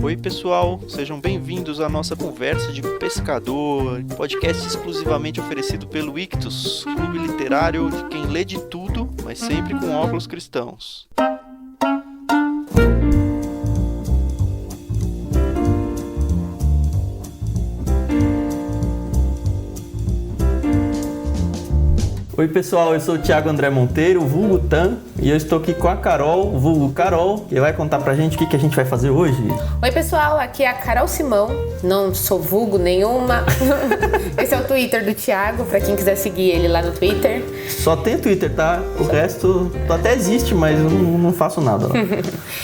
Oi pessoal, sejam bem-vindos à nossa conversa de pescador, podcast exclusivamente oferecido pelo Ictus, clube literário de quem lê de tudo, mas sempre com óculos cristãos. Oi pessoal, eu sou o Thiago André Monteiro, vulgo Tan, e eu estou aqui com a Carol, vulgo Carol, que vai contar pra gente o que a gente vai fazer hoje. Oi pessoal, aqui é a Carol Simão, não sou vulgo nenhuma. Esse é o Twitter do Thiago, pra quem quiser seguir ele lá no Twitter. Só tem Twitter, tá? O resto até existe, mas eu não faço nada.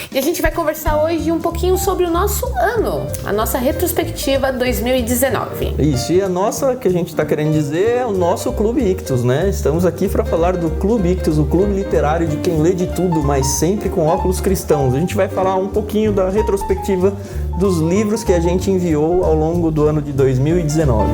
E a gente vai conversar hoje um pouquinho sobre o nosso ano, a nossa retrospectiva 2019. Isso, e a nossa, que a gente tá querendo dizer, é o nosso Clube Ictus, né? Estamos aqui para falar do Clube Ictus, o clube literário de quem lê de tudo, mas sempre com óculos cristãos. A gente vai falar um pouquinho da retrospectiva dos livros que a gente enviou ao longo do ano de 2019.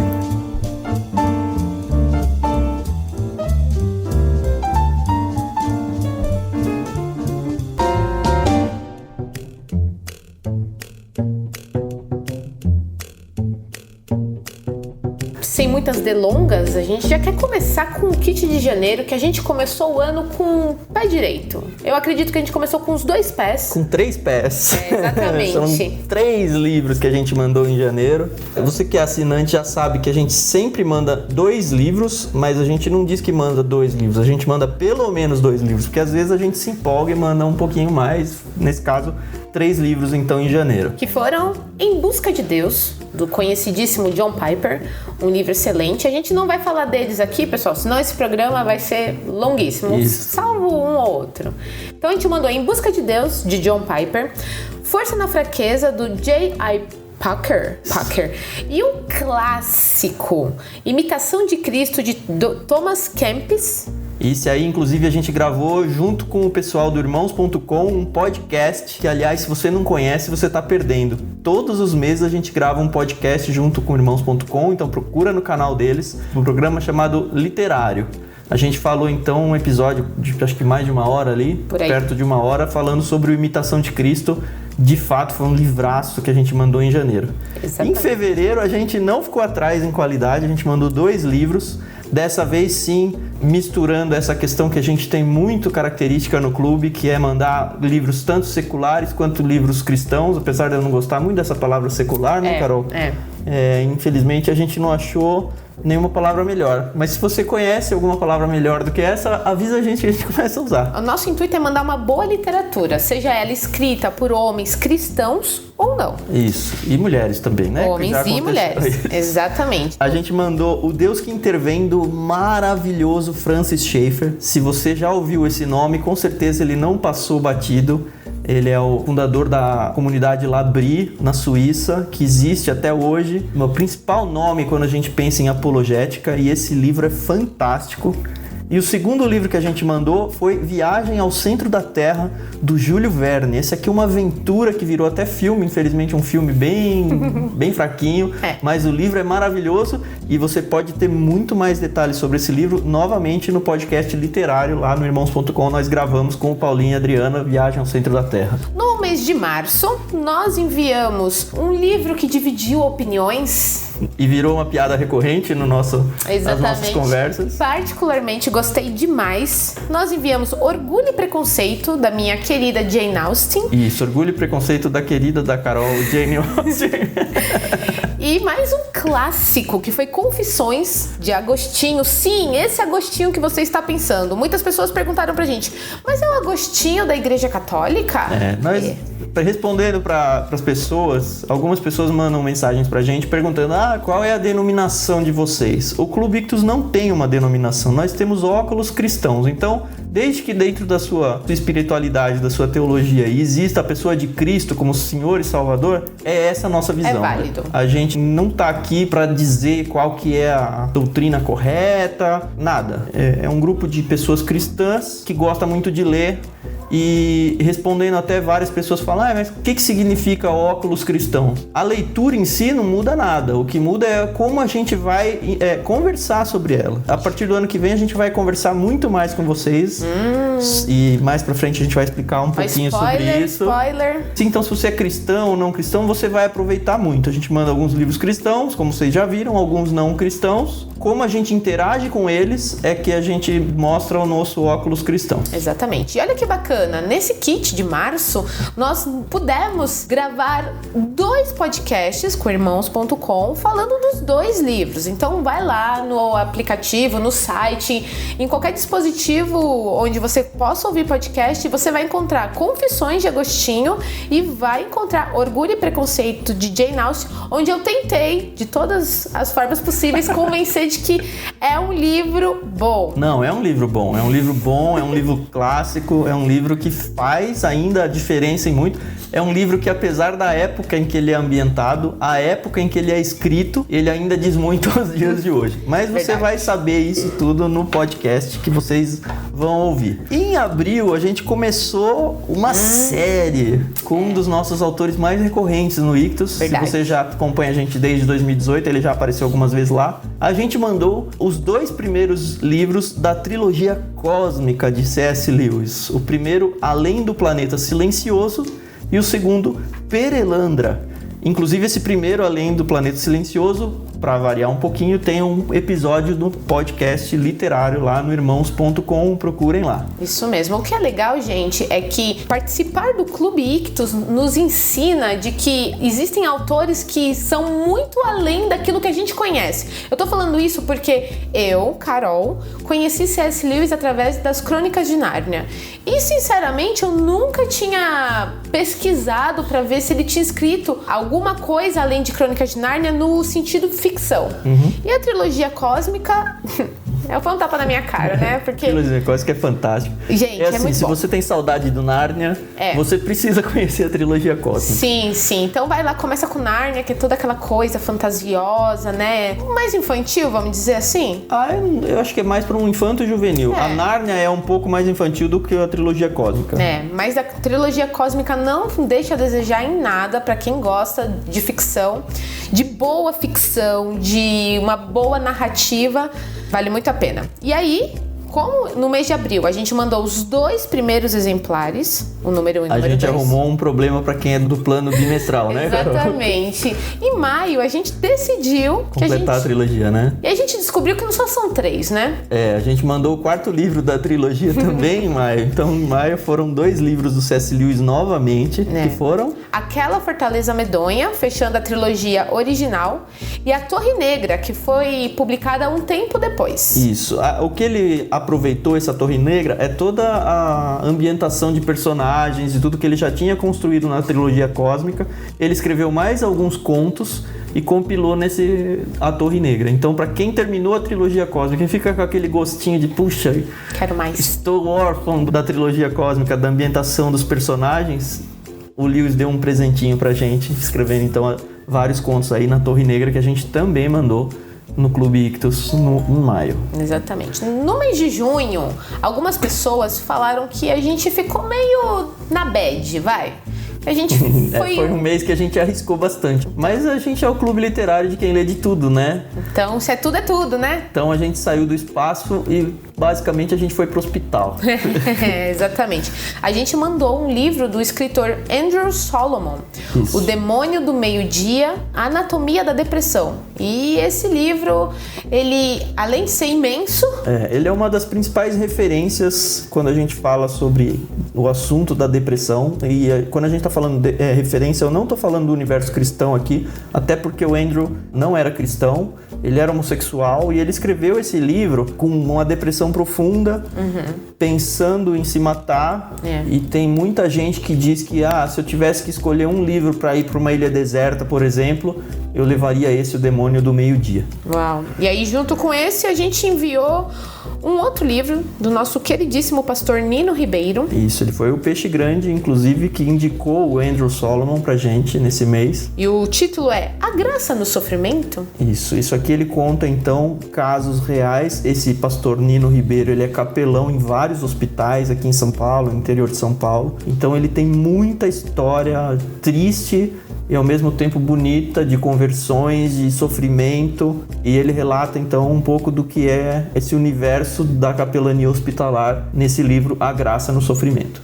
Sem muitas delongas, a gente já quer começar com o kit de janeiro, que a gente começou o ano com o pé direito. Eu acredito que a gente começou com os 2 pés. Com 3 pés. Exatamente. São 3 livros que a gente mandou em janeiro. Você que é assinante já sabe que a gente sempre manda 2 livros, mas a gente não diz que manda 2 livros, a gente manda pelo menos 2 livros, porque às vezes a gente se empolga e manda um pouquinho mais, nesse caso 3 livros então em janeiro. Que foram Em Busca de Deus, do conhecidíssimo John Piper, um livro excelente. A gente não vai falar deles aqui, pessoal, senão esse programa vai ser longuíssimo, salvo um ou outro. Então a gente mandou Em Busca de Deus, de John Piper, Força na Fraqueza, do J.I. Packer. E um clássico, Imitação de Cristo, de Thomas Kempis. Esse aí, inclusive, a gente gravou junto com o pessoal do Irmãos.com um podcast que, aliás, se você não conhece, você tá perdendo. Todos os meses a gente grava um podcast junto com o Irmãos.com, então procura no canal deles, um programa chamado Literário. A gente falou, então, um episódio de acho que mais de 1 hora ali, perto de 1 hora, falando sobre o Imitação de Cristo. De fato, foi um livraço que a gente mandou em janeiro. Exatamente. Em fevereiro, a gente não ficou atrás em qualidade, a gente mandou 2 livros. Dessa vez, sim, misturando essa questão que a gente tem muito característica no clube, que é mandar livros tanto seculares quanto livros cristãos, apesar de eu não gostar muito dessa palavra secular, né, Carol? Infelizmente, a gente não achou nenhuma palavra melhor. Mas se você conhece alguma palavra melhor do que essa, avisa a gente que a gente começa a usar. O nosso intuito é mandar uma boa literatura, seja ela escrita por homens cristãos ou não. Isso. E mulheres também, né? Homens e mulheres. Exatamente. A gente mandou O Deus que Intervém, do maravilhoso Francis Schaeffer. Se você já ouviu esse nome, com certeza ele não passou batido. Ele é o fundador da comunidade L'Abri, na Suíça, que existe até hoje. O principal nome quando a gente pensa em apologética, e esse livro é fantástico. E o segundo livro que a gente mandou foi Viagem ao Centro da Terra, do Júlio Verne. Esse aqui é uma aventura que virou até filme, infelizmente um filme bem fraquinho, mas o livro é maravilhoso e você pode ter muito mais detalhes sobre esse livro novamente no podcast literário lá no Irmãos.com. Nós gravamos com o Paulinho e a Adriana, Viagem ao Centro da Terra. No mês de março, nós enviamos um livro que dividiu opiniões. E virou uma piada recorrente nas nossas conversas. Particularmente gostei demais. Nós enviamos Orgulho e Preconceito, da minha querida Jane Austen. Isso, Orgulho e Preconceito da querida da Carol, Jane Austen. E mais um clássico, que foi Confissões, de Agostinho. Sim, esse Agostinho que você está pensando. Muitas pessoas perguntaram pra gente, mas é o Agostinho da Igreja Católica? Respondendo para as pessoas, algumas pessoas mandam mensagens pra gente perguntando qual é a denominação de vocês. O Clube Ictus não tem uma denominação, nós temos óculos cristãos. Então, desde que dentro da sua espiritualidade, da sua teologia, exista a pessoa de Cristo como Senhor e Salvador, é essa a nossa visão. É válido. A gente não tá aqui para dizer qual que é a doutrina correta, nada. É um grupo de pessoas cristãs que gosta muito de ler e respondendo até várias pessoas falam, mas o que significa óculos cristãos? A leitura em si não muda nada, o que muda é como a gente vai conversar sobre ela. A partir do ano que vem a gente vai conversar muito mais com vocês e mais pra frente a gente vai explicar um pouquinho sobre isso. Spoiler. Sim, então se você é cristão ou não cristão, você vai aproveitar muito. A gente manda alguns livros cristãos, como vocês já viram, alguns não cristãos. Como a gente interage com eles é que a gente mostra o nosso óculos cristão. Exatamente. E olha que bacana, nesse kit de março, nós pudemos gravar 2 podcasts com irmãos.com falando dos 2 livros. Então vai lá no aplicativo, no site, em qualquer dispositivo onde você possa ouvir podcast, você vai encontrar Confissões de Agostinho e vai encontrar Orgulho e Preconceito de Jane Austen, onde eu tentei, de todas as formas possíveis, convencer de que é um livro bom. Não, é um livro bom, é um livro clássico, é um livro que faz ainda a diferença em muito. É um livro que, apesar da época em que ele é ambientado, a época em que ele é escrito, ele ainda diz muito aos dias de hoje. Mas você vai saber isso tudo no podcast que vocês vão ouvir. Em abril, a gente começou uma série com um dos nossos autores mais recorrentes no Ictus. Verdade. Se você já acompanha a gente desde 2018, ele já apareceu algumas vezes lá. A gente mandou os 2 primeiros livros da trilogia cósmica de C.S. Lewis. O primeiro, Além do Planeta Silencioso, e o segundo, Perelandra. Inclusive, esse primeiro, Além do Planeta Silencioso, para variar um pouquinho, tem um episódio do podcast literário lá no irmãos.com, procurem lá. Isso mesmo. O que é legal, gente, é que participar do Clube Ictus nos ensina de que existem autores que são muito além daquilo que a gente conhece. Eu tô falando isso porque eu, Carol, conheci C.S. Lewis através das Crônicas de Nárnia. E, sinceramente, eu nunca tinha pesquisado para ver se ele tinha escrito alguma coisa além de Crônicas de Nárnia no sentido ficção. E a trilogia cósmica foi um tapa na minha cara, né? Porque... A trilogia cósmica é fantástica. Gente, assim, é muito se bom. Você tem saudade do Nárnia, você precisa conhecer a trilogia cósmica. Sim, sim. Então vai lá, começa com Nárnia, que é toda aquela coisa fantasiosa, né? Mais infantil, vamos dizer assim? Eu acho que é mais para um infanto juvenil. A Nárnia é um pouco mais infantil do que a trilogia cósmica. Mas a trilogia cósmica não deixa a desejar em nada para quem gosta de ficção, de boa ficção, de uma boa narrativa, vale muito a pena. E aí, como no mês de abril a gente mandou os 2 primeiros exemplares, o número 1 e o número 2. A gente arrumou um problema para quem é do plano bimestral, né, Carol? Exatamente. Em maio a gente decidiu completar a trilogia, né? E a gente descobriu que não só são 3, né? A gente mandou o 4º livro da trilogia também em maio. Então, em maio foram 2 livros do C.S. Lewis novamente, que foram... Aquela Fortaleza Medonha, fechando a trilogia original, e a Torre Negra, que foi publicada um tempo depois. Isso. O que ele aproveitou, essa Torre Negra, é toda a ambientação de personagens e tudo que ele já tinha construído na trilogia cósmica. Ele escreveu mais alguns contos e compilou a Torre Negra. Então, para quem terminou a trilogia cósmica e fica com aquele gostinho de, puxa, quero mais. Estou órfão da trilogia cósmica, da ambientação dos personagens, o Lewis deu um presentinho pra gente, escrevendo então vários contos aí na Torre Negra, que a gente também mandou no Clube Ictus em maio. Exatamente. No mês de junho, algumas pessoas falaram que a gente ficou meio na bad, vai. A gente foi um mês que a gente arriscou bastante. Mas a gente é o clube literário de quem lê de tudo, né? Então, se é tudo, né? Então a gente saiu do espaço e basicamente a gente foi pro hospital. Exatamente. A gente mandou um livro do escritor Andrew Solomon, Isso. O Demônio do Meio-Dia, Anatomia da Depressão. E esse livro, ele, além de ser imenso... ele é uma das principais referências quando a gente fala sobre o assunto da depressão. E quando a gente tá falando de referência, eu não tô falando do universo cristão aqui, até porque o Andrew não era cristão, ele era homossexual e ele escreveu esse livro com uma depressão profunda, pensando em se matar. E tem muita gente que diz que se eu tivesse que escolher um livro para ir para uma ilha deserta, por exemplo, eu levaria esse, O Demônio do Meio-Dia. Uau! E aí, junto com esse, a gente enviou um outro livro do nosso queridíssimo pastor Nino Ribeiro. Isso, ele foi o Peixe Grande, inclusive, que indicou o Andrew Solomon pra gente nesse mês. E o título é A Graça no Sofrimento? Isso aqui aqui ele conta então casos reais. Esse pastor Nino Ribeiro, ele é capelão em vários hospitais aqui em São Paulo, no interior de São Paulo. Então ele tem muita história triste e ao mesmo tempo bonita, de conversões, de sofrimento, e ele relata então um pouco do que é esse universo da capelania hospitalar nesse livro A Graça no Sofrimento.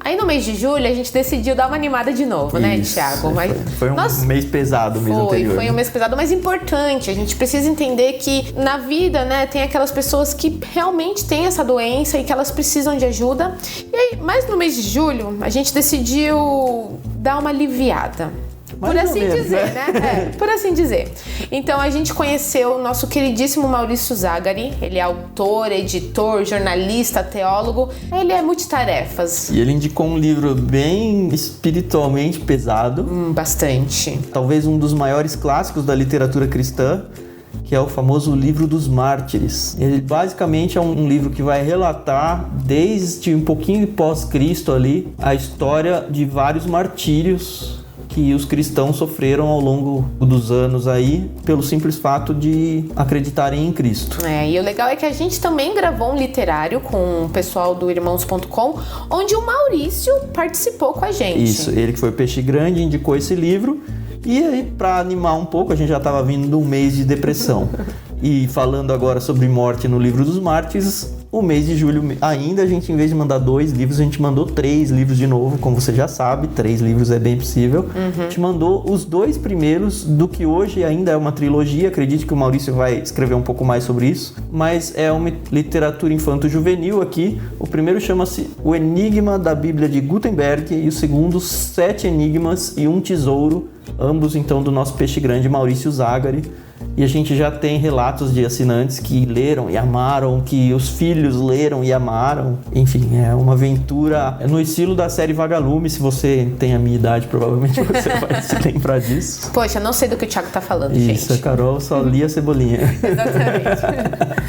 Aí no mês de julho a gente decidiu dar uma animada de novo, né, Thiago? Mas foi um mês pesado, o mês anterior. Foi um mês pesado, mas importante. A gente precisa entender que na vida, né, tem aquelas pessoas que realmente têm essa doença e que elas precisam de ajuda. E aí, mas no mês de julho a gente decidiu dar uma aliviada. Por assim dizer, né? Por assim dizer. Então a gente conheceu o nosso queridíssimo Maurício Zagari. Ele é autor, editor, jornalista, teólogo. Ele é multitarefas. E ele indicou um livro bem espiritualmente pesado. Bastante. Talvez um dos maiores clássicos da literatura cristã, que é o famoso Livro dos Mártires. Ele basicamente é um livro que vai relatar, desde um pouquinho pós-Cristo ali, a história de vários martírios que os cristãos sofreram ao longo dos anos aí, pelo simples fato de acreditarem em Cristo. E o legal é que a gente também gravou um literário com o pessoal do Irmãos.com, onde o Maurício participou com a gente. Isso, ele que foi Peixe Grande, indicou esse livro, e aí, para animar um pouco, a gente já estava vindo de um mês de depressão. E falando agora sobre morte no Livro dos Mártires, o mês de julho ainda, a gente, em vez de mandar 2 livros, a gente mandou 3 livros de novo, como você já sabe, 3 livros é bem possível. A gente mandou os 2 primeiros do que hoje ainda é uma trilogia, acredito que o Maurício vai escrever um pouco mais sobre isso, mas é uma literatura infanto-juvenil aqui. O primeiro chama-se O Enigma da Bíblia de Gutenberg e o segundo 7 Enigmas e um Tesouro, ambos então do nosso peixe grande Maurício Zagari. E a gente já tem relatos de assinantes que leram e amaram, que os filhos leram e amaram. Enfim, é uma aventura no estilo da série Vagalume. Se você tem a minha idade, provavelmente você vai se lembrar disso. Poxa, não sei do que o Thiago tá falando, gente. Isso, a Carol só lia Cebolinha. Exatamente.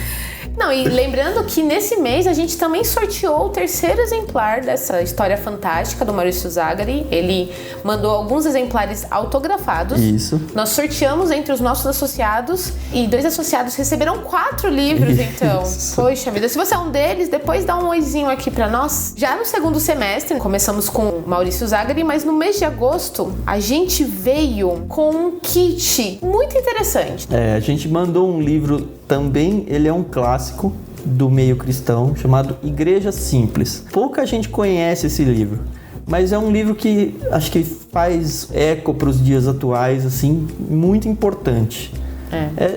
Não, e lembrando que nesse mês a gente também sorteou o 3º exemplar dessa história fantástica do Maurício Zagari. Ele mandou alguns exemplares autografados. Isso. Nós sorteamos entre os nossos associados e 2 associados receberam 4 livros, então. Poxa vida, se você é um deles, depois dá um oizinho aqui pra nós. Já no 2º semestre, começamos com o Maurício Zagari, mas no mês de agosto a gente veio com um kit muito interessante. A gente mandou um livro também, ele é um clássico do meio cristão, chamado Igreja Simples. Pouca gente conhece esse livro, mas é um livro que acho que faz eco para os dias atuais, assim, muito importante.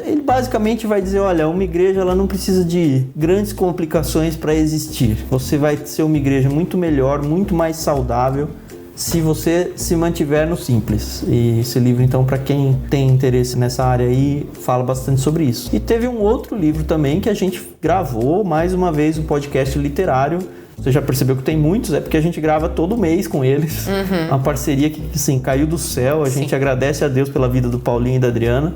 Ele basicamente vai dizer, olha, uma igreja ela não precisa de grandes complicações para existir. Você vai ser uma igreja muito melhor, muito mais saudável, se você se mantiver no simples. E esse livro, então, para quem tem interesse nessa área aí, fala bastante sobre isso. E teve um outro livro também que a gente gravou, mais uma vez, um podcast literário. Você já percebeu que tem muitos, é porque a gente grava todo mês com eles. Uma parceria que, assim, caiu do céu. A gente agradece a Deus pela vida do Paulinho e da Adriana.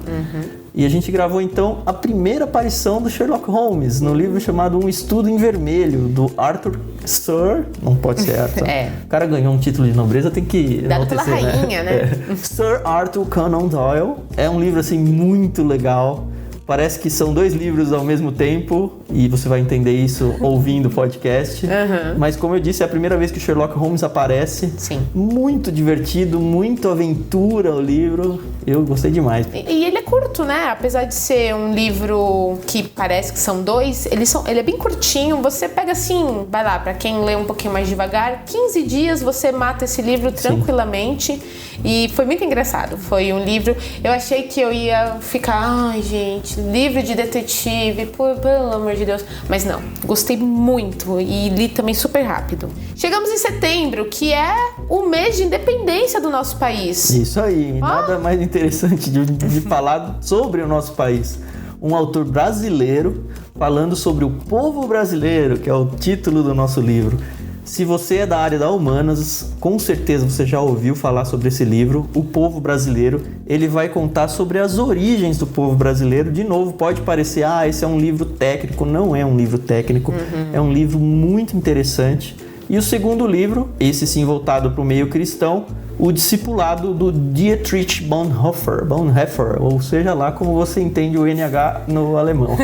E a gente gravou, então, a primeira aparição do Sherlock Holmes, no livro chamado Um Estudo em Vermelho, do Arthur Sir... Não pode ser Arthur. O cara ganhou um título de nobreza, tem que dado pela rainha, né? Sir Arthur Conan Doyle. É um livro, assim, muito legal. Parece que são 2 livros ao mesmo tempo, e você vai entender isso ouvindo o podcast. Mas, como eu disse, é a primeira vez que o Sherlock Holmes aparece. Sim. Muito divertido, muito aventura o livro. Eu gostei demais. E ele é curto, né? Apesar de ser um livro que parece que são 2, ele é bem curtinho. Você pega assim, vai lá, pra quem lê um pouquinho mais devagar, 15 dias você mata esse livro tranquilamente. Sim. E foi muito engraçado. Foi um livro... Eu achei que eu ia ficar... Ai, gente, livro de detetive, pelo amor de Deus. Mas não, gostei muito e li também super rápido. Chegamos em setembro, que é o mês de independência do nosso país. Isso aí, nada mais interessante de falar sobre o nosso país. Um autor brasileiro falando sobre o povo brasileiro, que é o título do nosso livro. Se você é da área da humanas, com certeza você já ouviu falar sobre esse livro, O Povo Brasileiro. Ele vai contar sobre as origens do povo brasileiro. De novo, pode parecer, esse é um livro técnico. Não é um livro técnico, é um livro muito interessante. E o segundo livro, esse sim voltado para o meio cristão, o discipulado do Dietrich Bonhoeffer, ou seja lá como você entende o NH no alemão.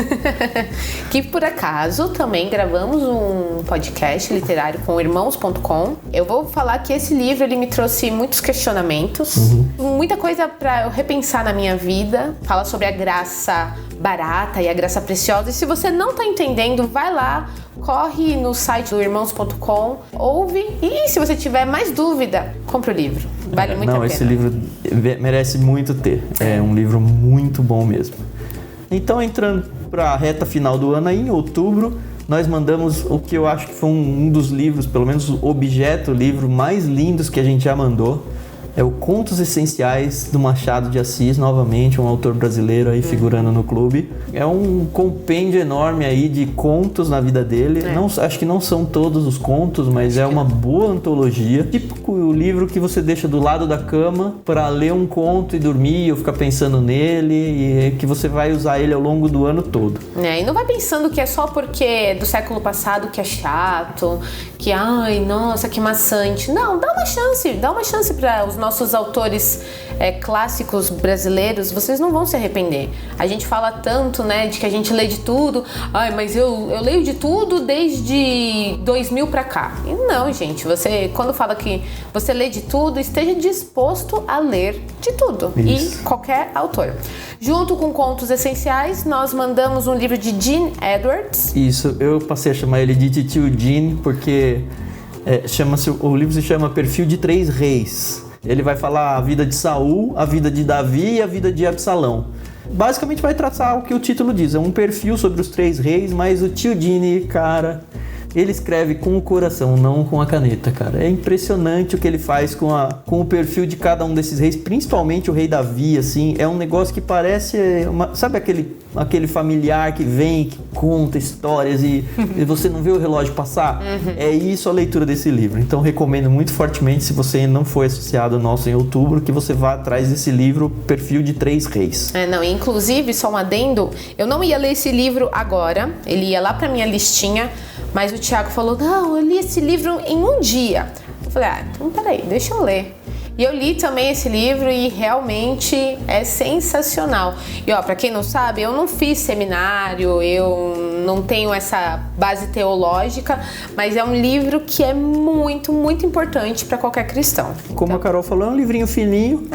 Que por acaso também gravamos um podcast literário com irmãos.com. Eu vou falar que esse livro ele me trouxe muitos questionamentos, muita coisa para eu repensar na minha vida. Fala sobre a graça barata e a graça preciosa. E se você não tá entendendo, vai lá, corre no site do irmãos.com, ouve e se você tiver mais dúvida, compre o livro. Vale muito a pena. Esse livro merece muito ter. É um livro muito bom mesmo. Então, entrando para a reta final do ano aí, em outubro, nós mandamos o que eu acho que foi um dos livros, pelo menos o livro mais lindos que a gente já mandou. É o Contos Essenciais do Machado de Assis, novamente, um autor brasileiro aí figurando no clube. É um compêndio enorme aí de contos na vida dele. Não, acho que não são todos os contos, mas é uma boa antologia. Tipo o livro que você deixa do lado da cama para ler um conto e dormir ou ficar pensando nele e que você vai usar ele ao longo do ano todo. E não vai pensando que é só porque é do século passado que é chato, que ai, nossa, que maçante. Não, dá uma chance para os nossos autores clássicos brasileiros, vocês não vão se arrepender. A gente fala tanto, né, de que a gente lê de tudo. Ai, mas eu leio de tudo desde 2000 pra cá. E não, gente, você, quando fala que você lê de tudo, esteja disposto a ler de tudo. Isso. E qualquer autor. Junto com Contos Essenciais, nós mandamos um livro de Gene Edwards. Isso, eu passei a chamar ele de Titio Gene, porque o livro se chama Perfil de Três Reis. Ele vai falar a vida de Saul, a vida de Davi e a vida de Absalão. Basicamente vai traçar o que o título diz, é um perfil sobre os três reis, mas o tio Gene, cara, ele escreve com o coração, não com a caneta, cara. É impressionante o que ele faz com o perfil de cada um desses reis, principalmente o rei Davi, assim. É um negócio que parece... sabe aquele familiar que vem, que conta histórias e você não vê o relógio passar? É isso a leitura desse livro. Então, recomendo muito fortemente, se você não foi associado ao nosso em outubro, que você vá atrás desse livro, Perfil de Três Reis. Inclusive, só um adendo, eu não ia ler esse livro agora, ele ia lá pra minha listinha, mas o Thiago falou, não, eu li esse livro em um dia. Eu falei, então peraí, deixa eu ler. E eu li também esse livro e realmente é sensacional. E pra quem não sabe, eu não fiz seminário, eu não tenho essa base teológica, mas é um livro que é muito, muito importante para qualquer cristão. Como a Carol falou, é um livrinho fininho.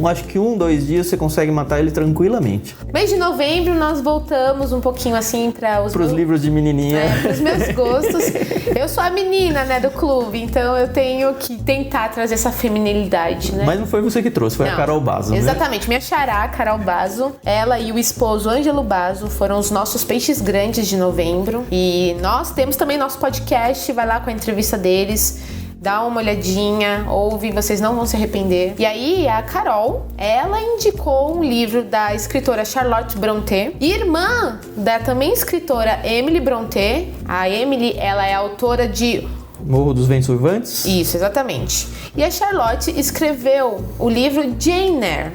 Acho que 2 dias você consegue matar ele tranquilamente. Mês de novembro nós voltamos um pouquinho assim para os livros de menininha. Para os meus gostos. Eu sou a menina, né, do clube, então eu tenho que tentar trazer essa feminilidade, né? Mas não foi você que trouxe, foi a Carol Bazo, exatamente, né? Minha xará, Carol Bazo, ela e o esposo Ângelo Bazo foram os nossos peixes grandes de novembro. E nós temos também nosso podcast, vai lá com a entrevista deles. Dá uma olhadinha, ouve, vocês não vão se arrepender. E aí, a Carol, ela indicou um livro da escritora Charlotte Brontë, irmã da também escritora Emily Brontë. A Emily, ela é autora de Morro dos Ventos Uivantes? Isso, exatamente. E a Charlotte escreveu o livro Jane Eyre.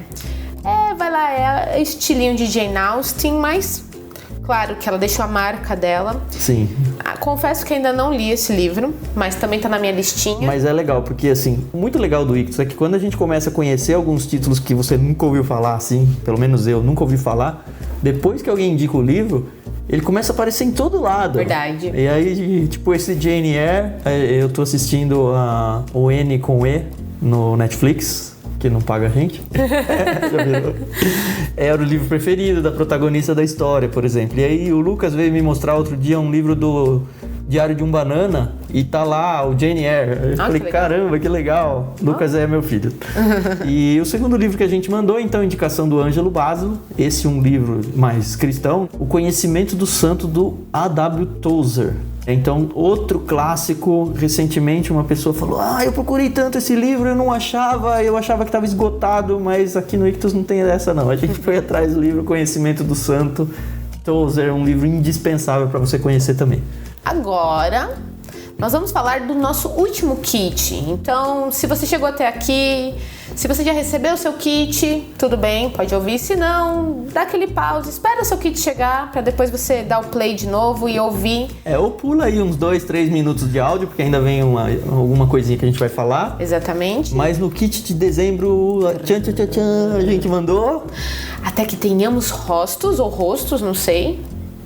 Vai lá, é estilinho de Jane Austen, mas... Claro que ela deixou a marca dela. Sim. Confesso que ainda não li esse livro, mas também tá na minha listinha. Mas é legal, porque assim, o muito legal do Ictus é que quando a gente começa a conhecer alguns títulos que você nunca ouviu falar, assim, pelo menos eu nunca ouvi falar, depois que alguém indica o livro, ele começa a aparecer em todo lado. Verdade. E aí, tipo, esse Jane Eyre, eu tô assistindo o N com E no Netflix, que não paga a gente. Já virou. Era o livro preferido da protagonista da história, por exemplo. E aí o Lucas veio me mostrar outro dia um livro do Diário de um Banana e tá lá o Jane Eyre. Eu falei, caramba, que legal. Lucas é meu filho. E o segundo livro que a gente mandou, então, indicação do Ângelo Bazo. Esse é um livro mais cristão. O Conhecimento do Santo, do A.W. Tozer. Então, outro clássico, recentemente uma pessoa falou, eu procurei tanto esse livro, eu achava que estava esgotado, mas aqui no Ictus não tem essa não. A gente foi atrás do livro Conhecimento do Santo. Tozer é um livro indispensável para você conhecer também. Agora, nós vamos falar do nosso último kit. Então, se você chegou até aqui, se você já recebeu o seu kit, tudo bem, pode ouvir. Se não, dá aquele pause, espera o seu kit chegar para depois você dar o play de novo e ouvir. Ou pula aí uns 2-3 minutos de áudio, porque ainda vem alguma coisinha que a gente vai falar. Exatamente. Mas no kit de dezembro, a gente mandou... Até que tenhamos rostos, não sei.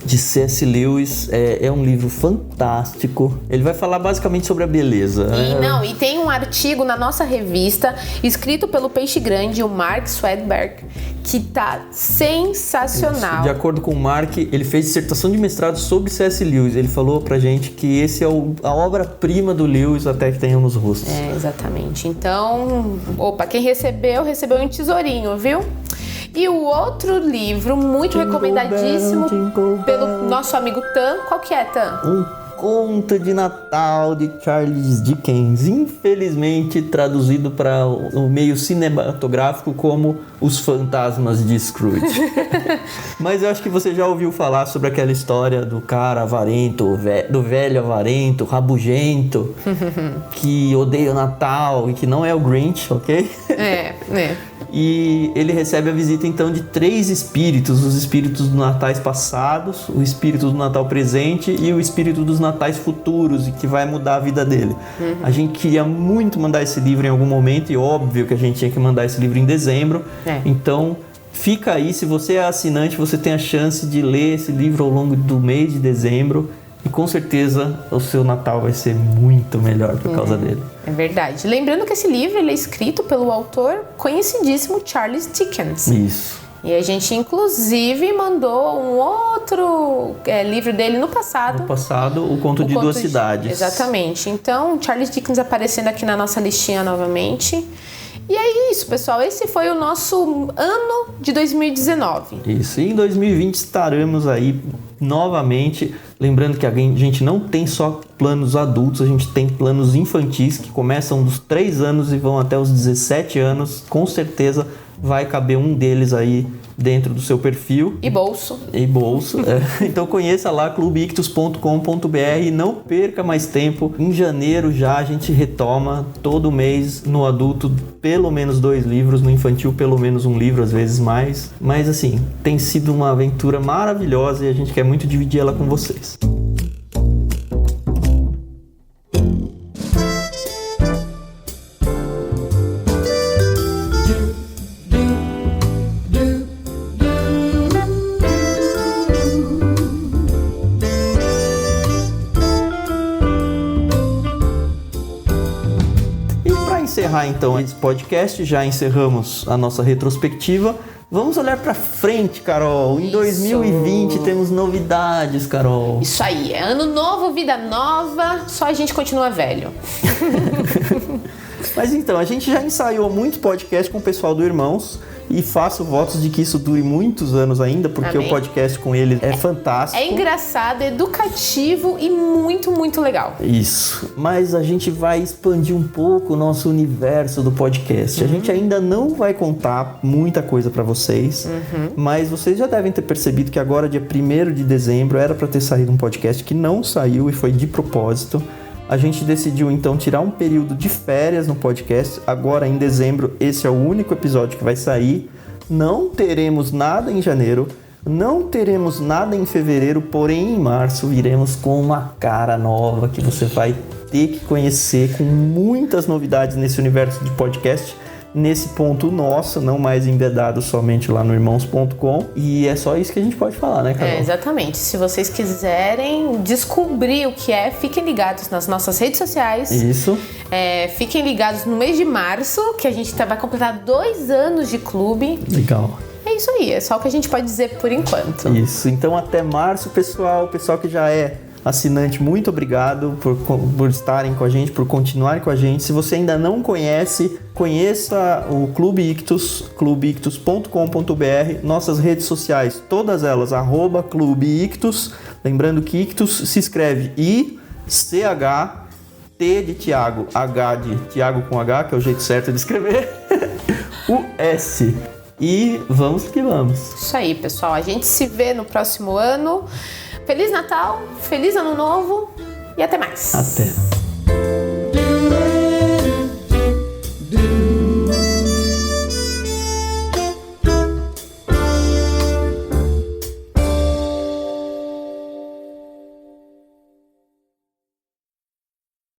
De C.S. Lewis, é um livro fantástico. Ele vai falar basicamente sobre a beleza. E tem um artigo na nossa revista, escrito pelo Peixe Grande, o Mark Swedberg, que tá sensacional. Isso. De acordo com o Mark, ele fez dissertação de mestrado sobre C.S. Lewis. Ele falou pra gente que esse é a obra-prima do Lewis, até que tenhamos rostos. Exatamente. Então, quem recebeu um tesourinho, viu? E o outro livro, muito recomendadíssimo pelo nosso amigo Tan. Qual que é, Tan? Um Conto de Natal de Charles Dickens. Infelizmente traduzido para o meio cinematográfico como Os Fantasmas de Scrooge. Mas eu acho que você já ouviu falar sobre aquela história do cara avarento, do velho avarento, rabugento, que odeia o Natal e que não é o Grinch, ok? E ele recebe a visita então de 3 espíritos, os espíritos dos natais passados, o espírito do Natal presente e o espírito dos natais futuros, e que vai mudar a vida dele. A gente queria muito mandar esse livro em algum momento, e óbvio que a gente tinha que mandar esse livro em dezembro. Então fica aí, se você é assinante, você tem a chance de ler esse livro ao longo do mês de dezembro. E com certeza o seu Natal vai ser muito melhor por causa dele. É verdade. Lembrando que esse livro ele é escrito pelo autor conhecidíssimo Charles Dickens. Isso. E a gente, inclusive, mandou um outro livro dele no passado. No passado, O Conto de Duas Cidades. Exatamente. Então, Charles Dickens aparecendo aqui na nossa listinha novamente. E é isso, pessoal. Esse foi o nosso ano de 2019. Isso. E em 2020 estaremos aí novamente. Lembrando que a gente não tem só planos adultos, a gente tem planos infantis que começam dos 3 anos e vão até os 17 anos. Com certeza vai caber um deles aí dentro do seu perfil. E bolso. Então conheça lá clubeictus.com.br e não perca mais tempo. Em janeiro já a gente retoma todo mês, no adulto pelo menos 2 livros, no infantil pelo menos 1 livro, às vezes mais. Mas assim, tem sido uma aventura maravilhosa e a gente quer muito dividir ela com vocês. Encerrar então esse podcast, já encerramos a nossa retrospectiva. Vamos olhar pra frente, Carol. Em 2020 temos novidades, Carol. Isso aí, é ano novo, vida nova, só a gente continua velho. Mas então, a gente já ensaiou muito podcast com o pessoal do Irmãos e faço votos de que isso dure muitos anos ainda, porque Amém. O podcast com ele é fantástico. É engraçado, educativo e muito, muito legal. Isso. Mas a gente vai expandir um pouco o nosso universo do podcast. A gente ainda não vai contar muita coisa pra vocês, mas vocês já devem ter percebido que agora, dia 1º de dezembro, era pra ter saído um podcast que não saiu e foi de propósito. A gente decidiu então tirar um período de férias no podcast. Agora em dezembro esse é o único episódio que vai sair. Não teremos nada em janeiro, não teremos nada em fevereiro, porém em março viremos com uma cara nova que você vai ter que conhecer, com muitas novidades nesse universo de podcast. Nesse ponto nosso, não mais embedado somente lá no irmãos.com. E é só isso que a gente pode falar, né, Carol? Exatamente. Se vocês quiserem descobrir o que é, fiquem ligados nas nossas redes sociais. Isso. Fiquem ligados no mês de março, que a gente vai completar 2 anos de clube. Legal. É isso aí, é só o que a gente pode dizer por enquanto. Isso. Então até março, pessoal. O pessoal que já é assinante, muito obrigado por estarem com a gente, por continuarem com a gente. Se você ainda não conhece, conheça o Clube Ictus, clubeictus.com.br, nossas redes sociais, todas elas, @Clube Ictus. Lembrando que Ictus se escreve I-C-H, T de Tiago, H de Tiago com H, que é o jeito certo de escrever, U-S. E vamos que vamos. Isso aí, pessoal. A gente se vê no próximo ano. Feliz Natal, feliz Ano Novo e até mais. Até.